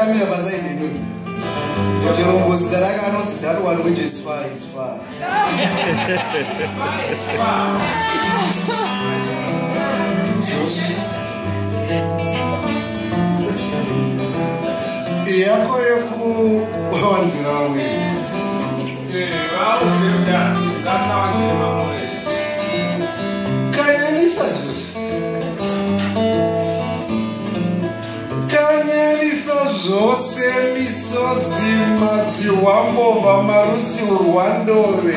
akamira pasaidi ino chirombozi dzaraka anonzi that one which is far is far. Yako yekuwanzira wamwe kanyanisa zvose zvose misodzi madziwambobva marusi rwandove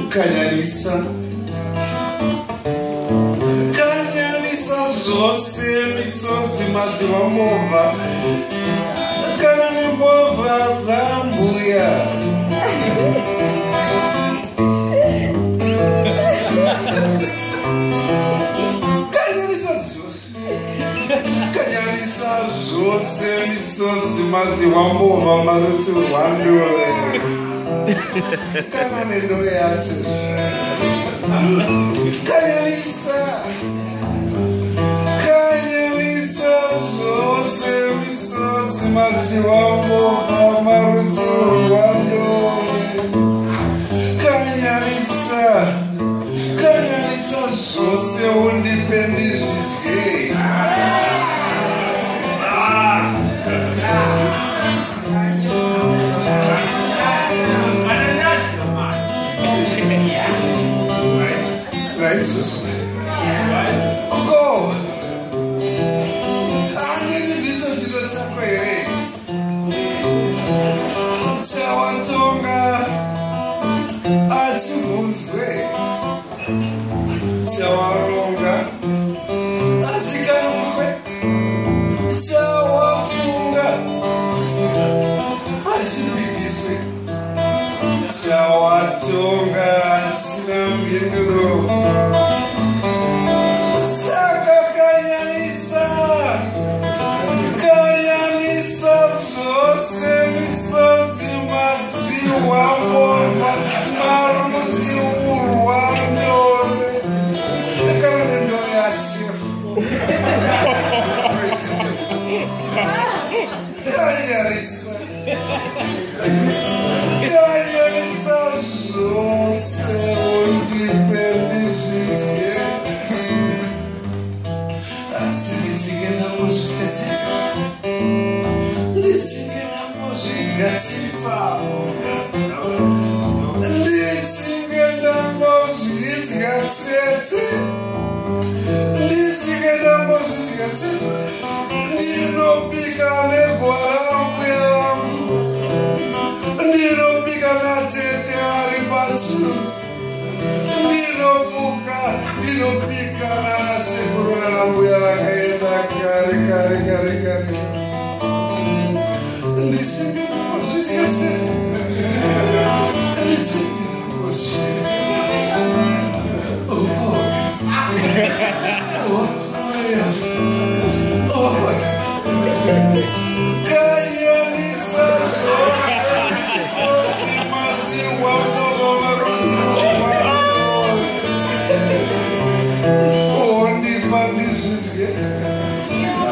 kanyanisa zvose misodzi madziwambobva kana nembobva dzambuya kanyanisa zvose misodzi madziwambobva marusi rwandove kana nendo yacho kanyanisa zvose misodzi madziwambobva marusi rwandove kanyanisa zvose undipe ndizvidye chawaronga asikanwe chawafunga asibikiswe chawatonga asina mhinduro saka kanyanisa zvose misodzi madziwambobva marusi urwandove kanyanisa zvose undipe ndizvidye asi ndisingendambozvidyachita ndinopika negwarambu yangu ndinopika natete ari patsu ndinopika nanasekuru nanambuya vakaenda kare ndisingembozvidyachita kanyanisa zvose misodzi madziwambobva marusi rwandove undipa ndizvidye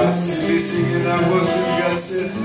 asi ndisingendambozvidyachita